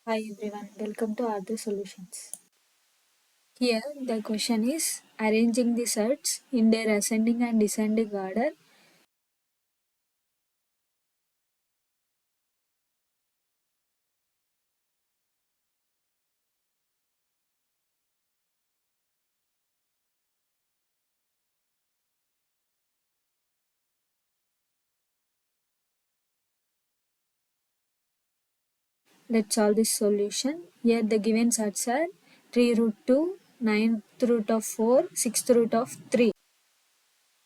Hi everyone, welcome to Other Solutions. Here the question is arranging the surds in their ascending and descending order. Let's solve this solution. Here the given surds are 3 root 2, ninth root of 4, sixth root of 3.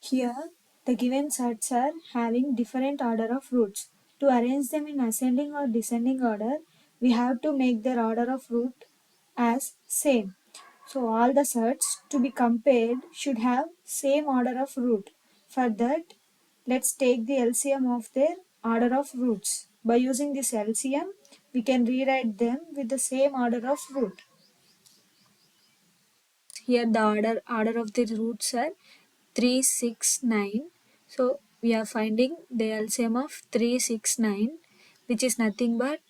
Here the given surds are having different order of roots. To arrange them in ascending or descending order, we have to make their order of root as same. So all the surds to be compared should have same order of root. For that, let's take the LCM of their order of roots. By using this LCM, we can rewrite them with the same order of root. Here the order of the roots are 3, 6, 9. So we are finding the LCM of 3, 6, 9, which is nothing but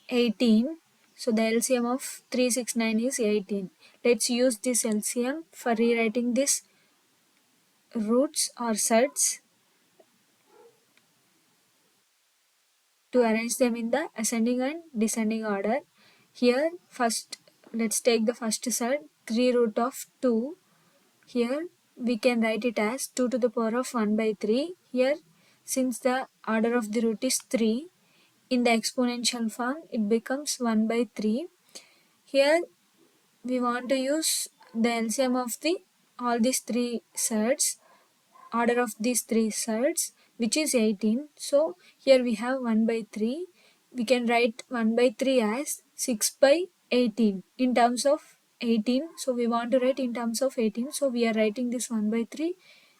18. So the LCM of 3, 6, 9 is 18. Let's use this LCM for rewriting this roots or sets to arrange them in the ascending and descending order. Here first let's take the first set 3 root of 2. Here we can write it as 2 to the power of 1 by 3. Here since the order of the root is 3, in the exponential form it becomes 1 by 3. Here we want to use the LCM of the all these three sets, order of these three sets, which is 18. So here we have 1 by 3. We can write 1 by 3 as 6 by 18 in terms of 18. So we want to write in terms of 18. So we are writing this 1 by 3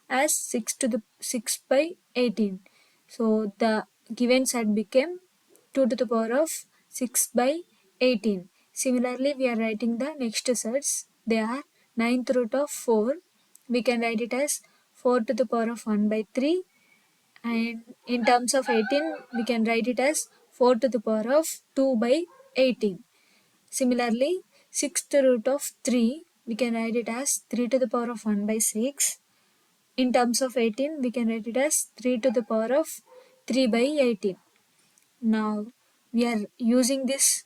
as 6 to the 6 by 18. So the given set became 2 to the power of 6 by 18. Similarly, we are writing the next sets. They are ninth root of 4. We can write it as 4 to the power of 1 by 3. And in terms of 18, we can write it as 4 to the power of 2 by 18. Similarly, sixth root of 3, we can write it as 3 to the power of 1 by 6. In terms of 18, we can write it as 3 to the power of 3 by 18. Now, we are using this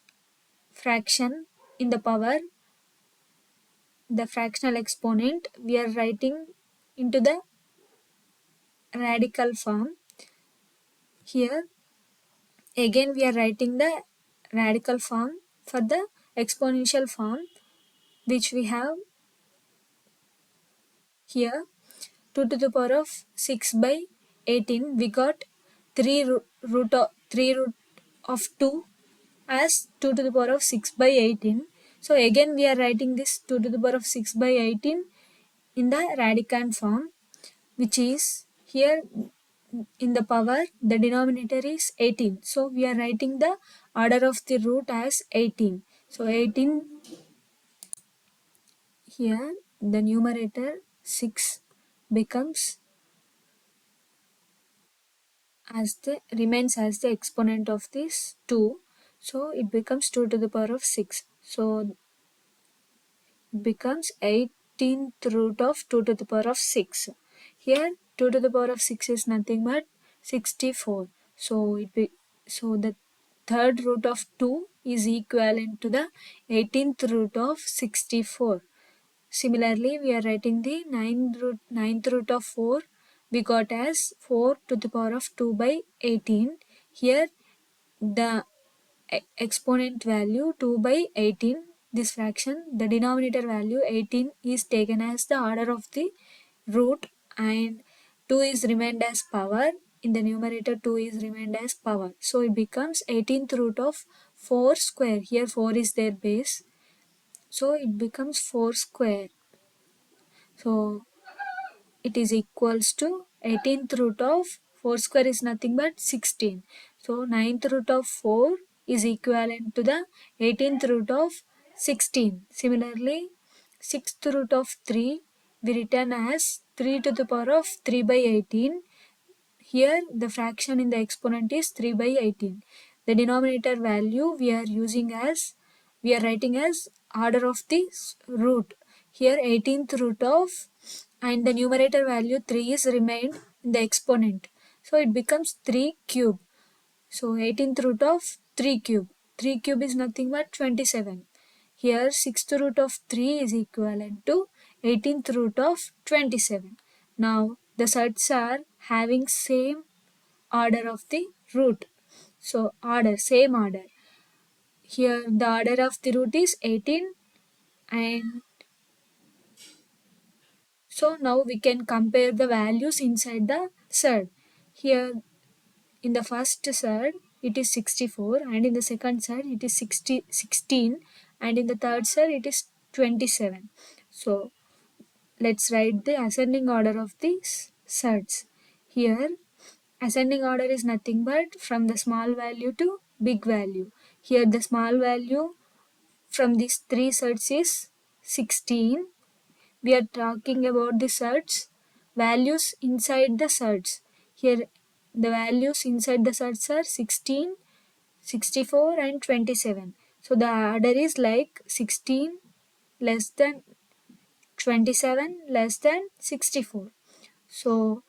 fraction in the power, the fractional exponent, we are writing into the radical form. Here, again we are writing the radical form for the exponential form, which we have here 2 to the power of 6 by 18. We got 3 root of 2 as 2 to the power of 6 by 18. So again we are writing this 2 to the power of 6 by 18 in the radicand form, which is here in the power the denominator is 18. So we are writing the order of the root as 18. So 18 here, the numerator 6 becomes as the remains as the exponent of this 2. So it becomes 2 to the power of 6. So it becomes 18th root of 2 to the power of 6. Here 2 to the power of 6 is nothing but 64. So the third root of 2 is equivalent to the 18th root of 64. Similarly, we are writing the ninth root of 4. We got as 4 to the power of 2 by 18. Here the exponent value 2 by 18. This fraction, the denominator value 18 is taken as the order of the root, and 2 is remained as power. In the numerator 2 is remained as power. So it becomes 18th root of 4 square. Here 4 is their base. So it becomes 4 square. So it is equals to 18th root of 4 square is nothing but 16. So ninth root of 4 is equivalent to the 18th root of 16. Similarly, 6th root of 3 we written as 3 to the power of 3 by 18. Here the fraction in the exponent is 3 by 18. the denominator value we are writing as order of the root. Here 18th root of, and the numerator value 3 is remained in the exponent. So it becomes 3 cube. So 18th root of 3 cube. 3 cube is nothing but 27. Here 6th root of 3 is equivalent to 18th root of 27. Now the surds are having same order of the root. So order, same order. Here the order of the root is 18, and so now we can compare the values inside the surd. Here in the first surd it is 64, and in the second surd it is 16, and in the third surd it is 27. So let's write the ascending order of these surds. Here ascending order is nothing but from the small value to big value. Here the small value from these three surds is 16. We are talking about the surds values inside the surds. Here the values inside the surds are 16, 64 and 27. So the order is like 16 less than 27 less than 64. So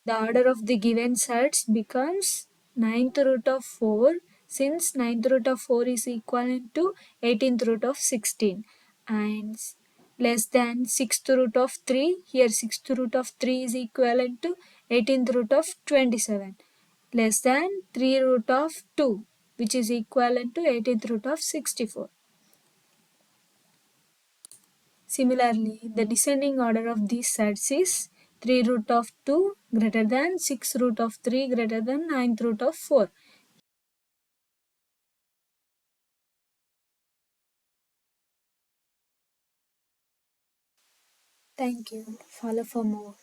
the order of the given surds becomes ninth root of 4, since ninth root of 4 is equivalent to 18th root of 16, and less than 6th root of 3. Here 6th root of 3 is equivalent to 18th root of 27, less than 3 root of 2, which is equivalent to 18th root of 64. Similarly, the descending order of these surds is 3 root of 2 greater than 6 root of 3 greater than 9th root of 4. Thank you. Follow for more.